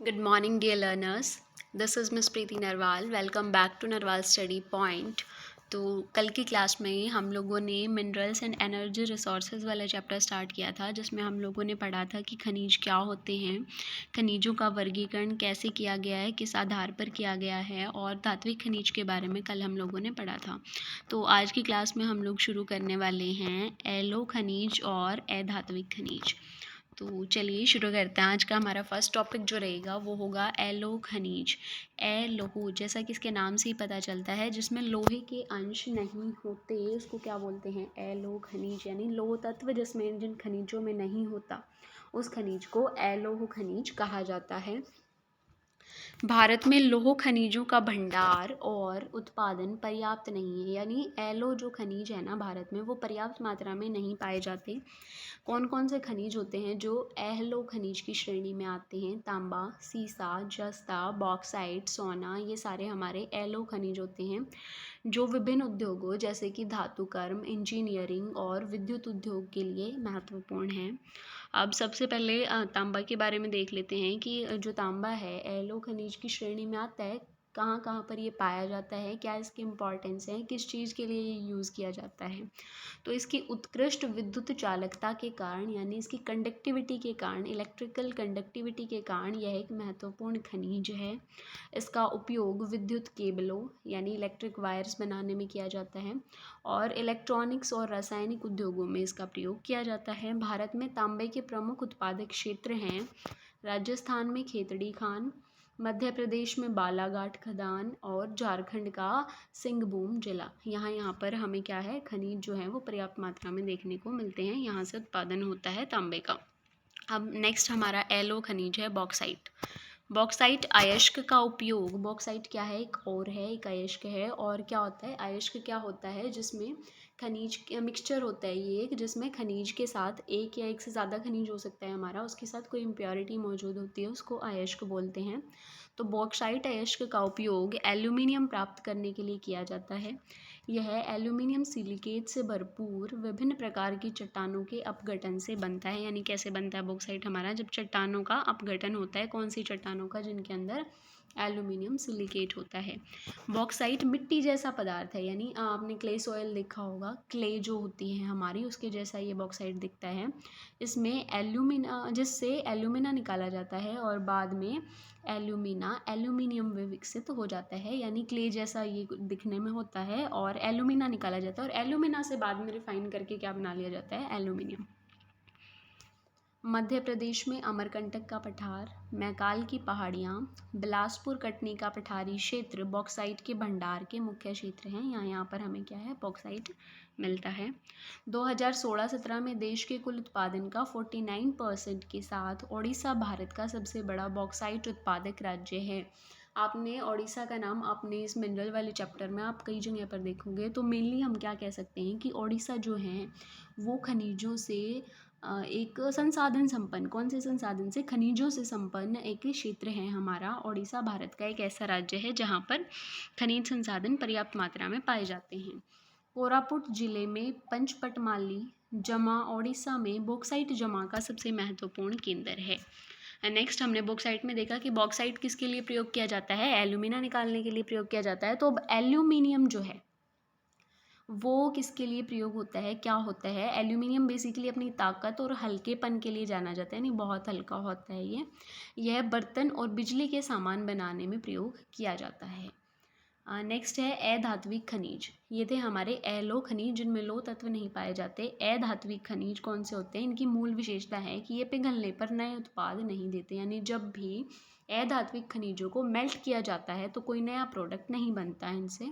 Good morning, dear learners. This is Miss Preeti Narwal. Welcome back to Narwal Study Point. तो कल की class में हम लोगों ने मिनरल्स एंड एनर्जी रिसोर्सेज वाला चैप्टर स्टार्ट किया था, जिसमें हम लोगों ने पढ़ा था कि खनिज क्या होते हैं, खनिजों का वर्गीकरण कैसे किया गया है, किस आधार पर किया गया है, और धात्विक खनिज के बारे में कल हम लोगों ने पढ़ा था। तो आज की क्लास में हम लोग शुरू करने वाले हैं एलो खनिज और अधात्विक खनिज। तो चलिए शुरू करते हैं। आज का हमारा फर्स्ट टॉपिक जो रहेगा वो होगा एलो खनिज। लोह, जैसा कि इसके नाम से ही पता चलता है, जिसमें लोहे के अंश नहीं होते उसको क्या बोलते हैं? एलो खनिज। यानी लोह तत्व जिसमें जिन खनिजों में नहीं होता उस खनिज को एलोह खनिज कहा जाता है। भारत में लौह खनिजों का भंडार और उत्पादन पर्याप्त नहीं है, यानी एलो जो खनिज है ना भारत में वो पर्याप्त मात्रा में नहीं पाए जाते। कौन कौन से खनिज होते हैं जो एलो खनिज की श्रेणी में आते हैं? तांबा, सीसा, जस्ता, बॉक्साइट, सोना, ये सारे हमारे एलो खनिज होते हैं, जो विभिन्न उद्योगों जैसे कि धातु कर्म, इंजीनियरिंग और विद्युत उद्योग के लिए महत्वपूर्ण हैं। अब सबसे पहले तांबा के बारे में देख लेते हैं कि जो तांबा है एलो खनिज की श्रेणी में आता है। कहाँ कहाँ पर ये पाया जाता है, क्या इसकी इम्पोर्टेंस है, किस चीज़ के लिए ये यूज़ किया जाता है? तो इसकी उत्कृष्ट विद्युत चालकता के कारण, यानी इसकी कंडक्टिविटी के कारण, इलेक्ट्रिकल कंडक्टिविटी के कारण यह एक महत्वपूर्ण खनिज है। इसका उपयोग विद्युत केबलों यानी इलेक्ट्रिक वायर्स बनाने में किया जाता है, और इलेक्ट्रॉनिक्स और रासायनिक उद्योगों में इसका प्रयोग किया जाता है। भारत में तांबे के प्रमुख उत्पादक क्षेत्र हैं राजस्थान में खेतड़ी खान, मध्य प्रदेश में बालाघाट खदान, और झारखंड का सिंहभूम जिला। यहाँ पर हमें क्या है, खनिज जो है वो पर्याप्त मात्रा में देखने को मिलते हैं, यहाँ से उत्पादन होता है तांबे का। अब नेक्स्ट हमारा एलो खनिज है बॉक्साइट। बॉक्साइट अयस्क का उपयोग, बॉक्साइट क्या है, एक और है, एक अयस्क है। और क्या होता है अयस्क, क्या होता है जिसमें खनिज मिक्सचर होता है, ये एक जिसमें खनिज के साथ एक या एक से ज़्यादा खनिज हो सकता है हमारा, उसके साथ कोई इम्प्योरिटी मौजूद होती है, उसको अयस्क बोलते हैं। तो बॉक्साइट अयस्क का उपयोग एल्यूमिनियम प्राप्त करने के लिए किया जाता है। यह एल्यूमिनियम सिलिकेट से भरपूर विभिन्न प्रकार की चट्टानों के अपघटन से बनता है। यानी कैसे बनता है बॉक्साइट हमारा? जब चट्टानों का अपघटन होता है। कौन सी चट्टानों का? जिनके अंदर एल्यूमिनियम सिलिकेट होता है। बॉक्साइट मिट्टी जैसा पदार्थ है, यानी आपने क्ले सॉयल देखा होगा, क्ले जो होती है हमारी उसके जैसा ये बॉक्साइट दिखता है। इसमें जिससे एल्यूमिना निकाला जाता है और बाद में एल्यूमिनियम में विकसित हो जाता है। यानी क्ले जैसा ये दिखने में होता है और एल्यूमिना निकाला जाता है, और एल्यूमिना से बाद में रिफाइन करके क्या बना लिया जाता है? एल्यूमिनियम। मध्य प्रदेश में अमरकंटक का पठार, मैकाल की पहाड़ियाँ, बिलासपुर कटनी का पठारी क्षेत्र बॉक्साइट के भंडार के मुख्य क्षेत्र हैं। यहाँ पर हमें क्या है, बॉक्साइट मिलता है। 2016-17 में देश के कुल उत्पादन का 49% के साथ ओडिशा भारत का सबसे बड़ा बॉक्साइट उत्पादक राज्य है। आपने ओडिशा का नाम अपने इस मिनरल वाले चैप्टर में आप कई जगह पर देखोगे, तो मेनली हम क्या कह सकते हैं कि ओडिशा जो है वो खनिजों से एक संसाधन संपन्न, कौन से संसाधन से? खनिजों से संपन्न एक क्षेत्र है हमारा। ओडिशा भारत का एक ऐसा राज्य है जहाँ पर खनिज संसाधन पर्याप्त मात्रा में पाए जाते हैं। कोरापुट जिले में पंचपटमाली जमा ओडिशा में बॉक्साइट जमा का सबसे महत्वपूर्ण केंद्र है। नेक्स्ट हमने बॉक्साइट में देखा कि बॉक्साइट किसके लिए प्रयोग किया जाता है? एल्यूमिना निकालने के लिए प्रयोग किया जाता है। तो अब एल्यूमिनियम जो है वो किसके लिए प्रयोग होता है, क्या होता है? एल्यूमिनियम बेसिकली अपनी ताकत और हल्केपन के लिए जाना जाता है, यानी बहुत हल्का होता है ये। यह बर्तन और बिजली के सामान बनाने में प्रयोग किया जाता है। नेक्स्ट है अधात्विक खनिज। ये थे हमारे एलो खनिज जिनमें लोह तत्व नहीं पाए जाते। अधात्विक खनिज कौन से होते हैं? इनकी मूल विशेषता है कि ये पिघलने पर नए उत्पाद नहीं देते, यानी जब भी अधात्विक खनिजों को मेल्ट किया जाता है तो कोई नया प्रोडक्ट नहीं बनता है इनसे।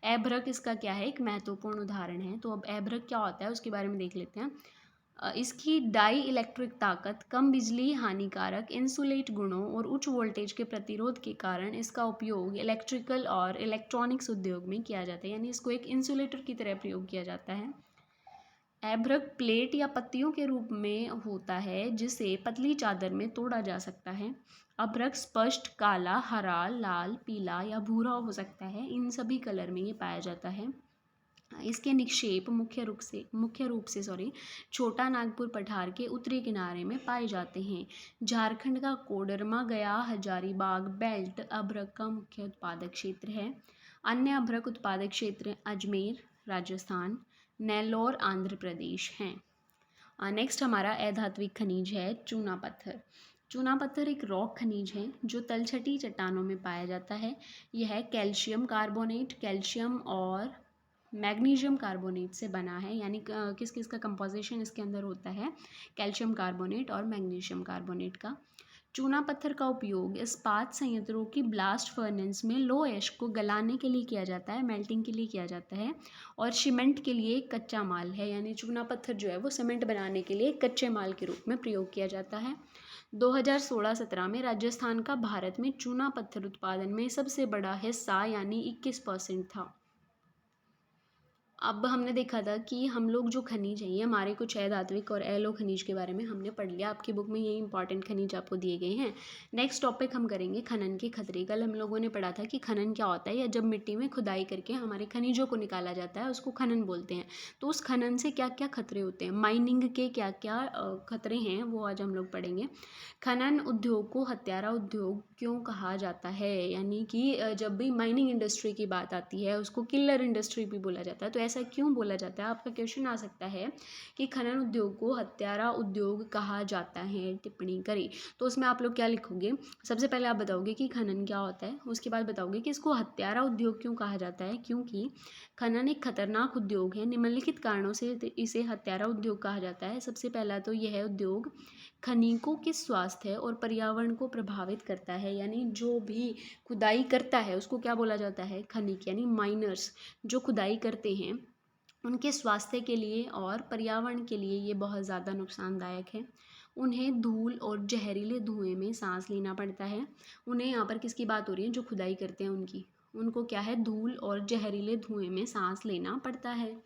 एभ्रक इसका क्या है, एक महत्वपूर्ण उदाहरण है। तो अब एभ्रक क्या होता है उसके बारे में देख लेते हैं। इसकी डाई इलेक्ट्रिक ताकत, कम बिजली हानिकारक इंसुलेट गुणों और उच्च वोल्टेज के प्रतिरोध के कारण इसका उपयोग इलेक्ट्रिकल और इलेक्ट्रॉनिक्स उद्योग में किया जाता है, यानी इसको एक इंसुलेटर की तरह प्रयोग किया जाता है। एभ्रक प्लेट या पत्तियों के रूप में होता है जिसे पतली चादर में तोड़ा जा सकता है। अभ्रक स्पष्ट काला, हरा, लाल, पीला या भूरा हो सकता है। इन सभी कलर में ये पाया जाता है। इसके निक्षेप मुख्य रूप से छोटा नागपुर पठार के उत्तरी किनारे में पाए जाते हैं। झारखंड का कोडरमा, गया, हजारीबाग बेल्ट अभ्रक का मुख्य उत्पादक क्षेत्र है। अन्य अभ्रक उत्पादक क्षेत्र अजमेर राजस्थान, नेल्लौर आंध्र प्रदेश हैं। नेक्स्ट हमारा अधात्विक खनिज है चूना पत्थर। चूना पत्थर एक रॉक खनिज है जो तलछटी चट्टानों में पाया जाता है। यह कैल्शियम कार्बोनेट, कैल्शियम और मैग्नीशियम कार्बोनेट से बना है, यानी किस किस का कंपोजिशन इसके अंदर होता है, कैल्शियम कार्बोनेट और मैग्नीशियम कार्बोनेट का। चूना पत्थर का उपयोग इस्पात संयंत्रों की ब्लास्ट फर्नेस में लो ऐश को गलाने के लिए किया जाता है, मेल्टिंग के लिए किया जाता है। और सीमेंट के लिए एक कच्चा माल है, यानी चूना पत्थर जो है वो सीमेंट बनाने के लिए कच्चे माल के रूप में प्रयोग किया जाता है। 2016-17 में राजस्थान का भारत में चूना पत्थर उत्पादन में सबसे बड़ा हिस्सा यानी 21% था। अब हमने देखा था कि हम लोग जो खनिज हैं ये हमारे कुछ अधात्विक और अलोह खनिज के बारे में हमने पढ़ लिया। आपकी बुक में ये इंपॉर्टेंट खनिज आपको दिए गए हैं। नेक्स्ट टॉपिक हम करेंगे खनन के खतरे। कल हम लोगों ने पढ़ा था कि खनन क्या होता है, या जब मिट्टी में खुदाई करके हमारे खनिजों को निकाला जाता है उसको खनन बोलते हैं। तो उस खनन से क्या क्या खतरे होते हैं, माइनिंग के क्या क्या खतरे हैं, वो आज हम लोग पढ़ेंगे। खनन उद्योग को हत्यारा उद्योग क्यों कहा जाता है, यानी कि जब भी माइनिंग इंडस्ट्री की बात आती है उसको किलर इंडस्ट्री भी बोला जाता है। तो ऐसा क्यों बोला जाता है, आपका क्वेश्चन आ सकता है कि खनन उद्योग को हत्यारा उद्योग कहा जाता है, टिप्पणी करें। तो उसमें आप लोग क्या लिखोगे, सबसे पहले आप बताओगे कि खनन क्या होता है, उसके बाद बताओगे कि इसको हत्यारा उद्योग क्यों कहा जाता है। क्योंकि खनन एक खतरनाक उद्योग है, निम्नलिखित कारणों से इसे हत्यारा उद्योग कहा जाता है। सबसे पहला तो यह उद्योग खनिकों के स्वास्थ्य और पर्यावरण को प्रभावित करता है, यानी जो भी खुदाई करता है उसको क्या बोला जाता है, खनिक, यानी माइनर्स जो खुदाई करते हैं उनके स्वास्थ्य के लिए और पर्यावरण के लिए ये बहुत ज़्यादा नुकसानदायक है। उन्हें धूल और जहरीले धुएं में सांस लेना पड़ता है। उन्हें, यहाँ पर किसकी बात हो रही है, जो खुदाई करते हैं उनकी, उनको क्या है, धूल और जहरीले धुएं में सांस लेना पड़ता है।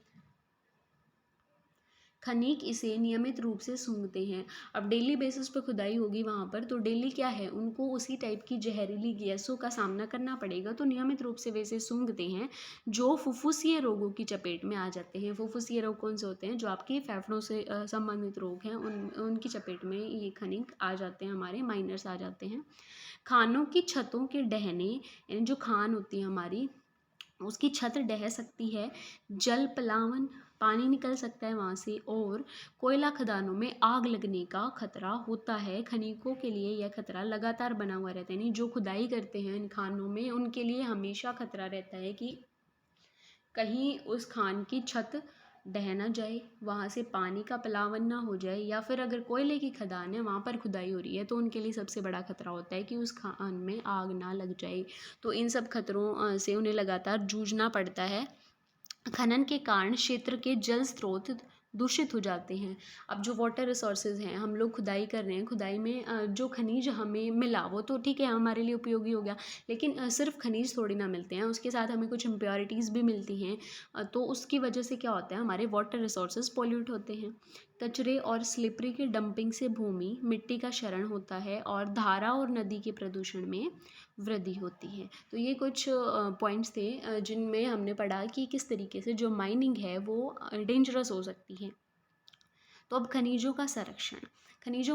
खनिक इसे नियमित रूप से सूंघते हैं। अब डेली बेसिस पर खुदाई होगी वहाँ पर, तो डेली क्या है, उनको उसी टाइप की जहरीली गैसों का सामना करना पड़ेगा, तो नियमित रूप से वैसे सूंघते हैं जो फुफ्फुसीय रोगों की चपेट में आ जाते हैं। फुफ्फुसीय रोग कौन से होते हैं, जो आपके फेफड़ों से संबंधित रोग हैं, उनकी चपेट में ये खनिक आ जाते हैं, हमारे माइनर्स आ जाते हैं। खानों की छतों के डहने, यानी जो खान होती है हमारी उसकी छत ढह सकती है, जल पलावन, पानी निकल सकता है वहाँ से, और कोयला खदानों में आग लगने का खतरा होता है। खनिकों के लिए यह खतरा लगातार बना हुआ रहता है, यानी जो खुदाई करते हैं इन खानों में उनके लिए हमेशा खतरा रहता है कि कहीं उस खान की छत ढह ना जाए, वहाँ से पानी का पलावन ना हो जाए, या फिर अगर कोयले की खदान है वहाँ पर खुदाई हो रही है तो उनके लिए सबसे बड़ा खतरा होता है कि उस खान में आग ना लग जाए। तो इन सब खतरों से उन्हें लगातार जूझना पड़ता है। खनन के कारण क्षेत्र के जल स्रोत दूषित हो जाते हैं। अब जो वाटर रिसोर्सेज हैं, हम लोग खुदाई कर रहे हैं, खुदाई में जो खनिज हमें मिला वो तो ठीक है हमारे लिए उपयोगी हो गया, लेकिन सिर्फ खनिज थोड़ी ना मिलते हैं, उसके साथ हमें कुछ इम्प्योरिटीज़ भी मिलती हैं। तो उसकी वजह से क्या होता है, हमारे वाटर रिसोर्सेज पॉल्यूट होते हैं। कचरे और स्लिपरी की डंपिंग से भूमि मिट्टी का क्षरण होता है और धारा और नदी के प्रदूषण में वृद्धि होती है। तो ये कुछ पॉइंट्स थे जिनमें हमने पढ़ा कि किस तरीके से जो माइनिंग है वो डेंजरस हो सकती है। तो अब खनिजों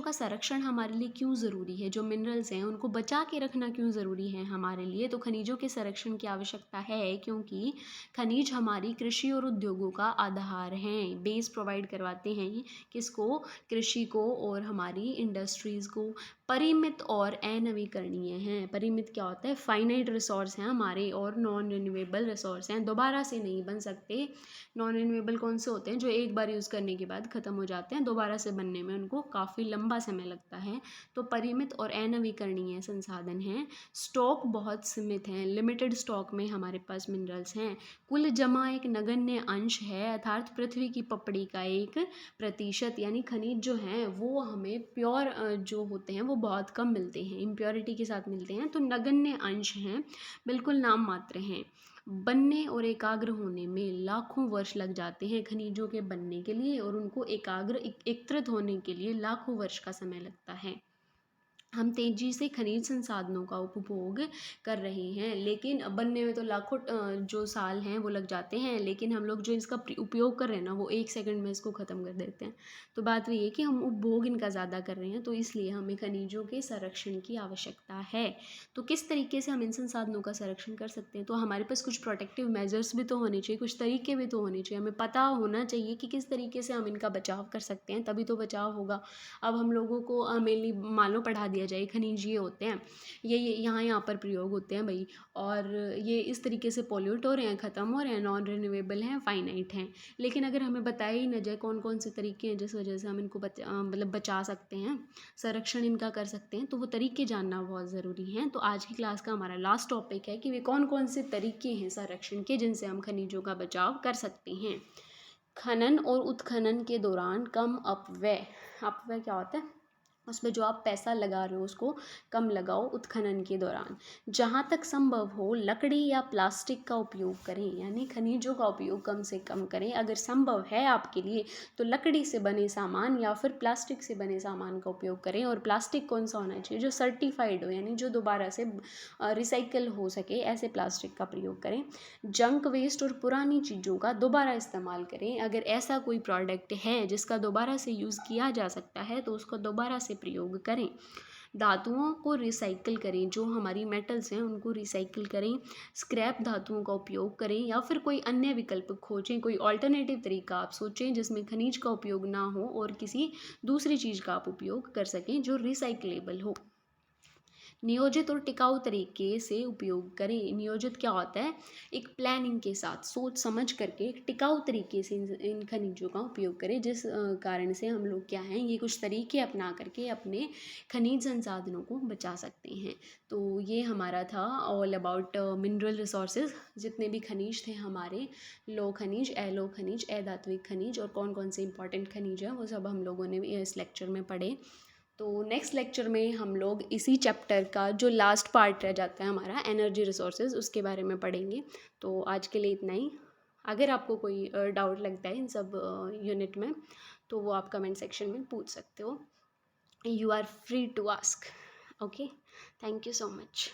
का संरक्षण हमारे लिए क्यों ज़रूरी है, जो मिनरल्स हैं उनको बचा के रखना क्यों ज़रूरी है हमारे लिए। तो खनिजों के संरक्षण की आवश्यकता है क्योंकि खनिज हमारी कृषि और उद्योगों का आधार हैं, बेस प्रोवाइड करवाते हैं किसको, कृषि को और हमारी इंडस्ट्रीज़ को। परिमित और अनवीकरणीय हैं। परिमित क्या होता है, फाइनाइट रिसोर्स हैं हमारे, और नॉन रिन्यूएबल रिसोर्स हैं, दोबारा से नहीं बन सकते। नॉन रिन्यूएबल कौन से होते हैं, जो एक बार यूज़ करने के बाद ख़त्म हो जाते हैं, दोबारा से बनने में उनको काफ़ी लंबा समय लगता है। तो परिमित और अनवीकरणीय संसाधन हैं। स्टॉक बहुत सीमित हैं, लिमिटेड स्टॉक में हमारे पास मिनरल्स हैं। कुल जमा एक नगण्य अंश है, अर्थात पृथ्वी की पपड़ी का 1%, यानी खनिज जो हैं वो हमें प्योर जो होते हैं वो बहुत कम मिलते हैं, इम्प्योरिटी के साथ मिलते हैं, तो नगण्य अंश हैं, बिल्कुल नाम मात्र हैं। बनने और एकाग्र होने में लाखों वर्ष लग जाते हैं खनिजों के बनने के लिए, और उनको एकत्रित होने के लिए लाखों वर्ष का समय लगता है। हम तेज़ी से खनिज संसाधनों का उपभोग कर रहे हैं, लेकिन बनने में तो लाखों जो साल हैं वो लग जाते हैं, लेकिन हम लोग जो इसका उपयोग कर रहे हैं ना वो 1 सेकंड में इसको ख़त्म कर देते हैं। तो बात वही है कि हम उपभोग इनका ज़्यादा कर रहे हैं, तो इसलिए हमें खनिजों के संरक्षण की आवश्यकता है। तो किस तरीके से हम इन संसाधनों का संरक्षण कर सकते हैं? तो हमारे पास कुछ प्रोटेक्टिव मेजर्स भी तो होने चाहिए, कुछ तरीके भी तो होने चाहिए, हमें पता होना चाहिए कि किस तरीके से हम इनका बचाव कर सकते हैं, तभी तो बचाव होगा। अब हम लोगों को मेनली मान लो पढ़ा दिया जाए खनिज ये होते हैं, ये यहाँ पर प्रयोग होते हैं भाई, और ये इस तरीके से पॉल्यूट हो रहे हैं, ख़त्म हो रहे हैं, नॉन रिन्यूएबल हैं, फाइनाइट हैं। लेकिन अगर हमें बताया ही न जाए कौन कौन से तरीके हैं जिस वजह से हम इनको मतलब बचा सकते हैं, संरक्षण इनका कर सकते हैं, तो वो तरीके जानना बहुत ज़रूरी हैं। तो आज की क्लास का हमारा लास्ट टॉपिक है कि वे कौन कौन से तरीके हैं संरक्षण के जिनसे हम खनिजों का बचाव कर सकते हैं। खनन और उत्खनन के दौरान कम अपव्यय, अपव्यय क्या होता है? उसमें जो आप पैसा लगा रहे हो उसको कम लगाओ उत्खनन के दौरान। जहाँ तक संभव हो लकड़ी या प्लास्टिक का उपयोग करें, यानी खनिजों का उपयोग कम से कम करें। अगर संभव है आपके लिए तो लकड़ी से बने सामान या फिर प्लास्टिक से बने सामान का उपयोग करें। और प्लास्टिक कौन सा होना चाहिए? जो सर्टिफाइड हो, यानी जो दोबारा से रिसाइकल हो सके, ऐसे प्लास्टिक का प्रयोग करें। जंक वेस्ट और पुरानी चीज़ों का दोबारा इस्तेमाल करें। अगर ऐसा कोई प्रोडक्ट है जिसका दोबारा से यूज़ किया जा सकता है तो उसको दोबारा से प्रयोग करें। धातुओं को रिसाइकिल करें, जो हमारी मेटल्स हैं उनको रिसाइकिल करें। स्क्रैप धातुओं का उपयोग करें या फिर कोई अन्य विकल्प खोजें, कोई ऑल्टरनेटिव तरीका आप सोचें जिसमें खनिज का उपयोग ना हो और किसी दूसरी चीज़ का आप उपयोग कर सकें जो रिसाइकलेबल हो। नियोजित और टिकाऊ तरीके से उपयोग करें। नियोजित क्या होता है? एक प्लानिंग के साथ सोच समझ करके एक टिकाऊ तरीके से इन खनिजों का उपयोग करें, जिस कारण से हम लोग क्या हैं, ये कुछ तरीके अपना करके अपने खनिज संसाधनों को बचा सकते हैं। तो ये हमारा था ऑल अबाउट मिनरल रिसोर्सेज। जितने भी खनिज थे हमारे, लो खनिज, एलो खनिज, अधात्विक खनिज और कौन कौन से इंपॉर्टेंट खनिज हैं, वो सब हम लोगों ने इस लेक्चर में पढ़े। तो नेक्स्ट लेक्चर में हम लोग इसी चैप्टर का जो लास्ट पार्ट रह जाता है हमारा, एनर्जी रिसोर्सेज, उसके बारे में पढ़ेंगे। तो आज के लिए इतना ही। अगर आपको कोई डाउट लगता है इन सब यूनिट में तो वो आप कमेंट सेक्शन में पूछ सकते हो। You are free to ask. Okay, thank you so much.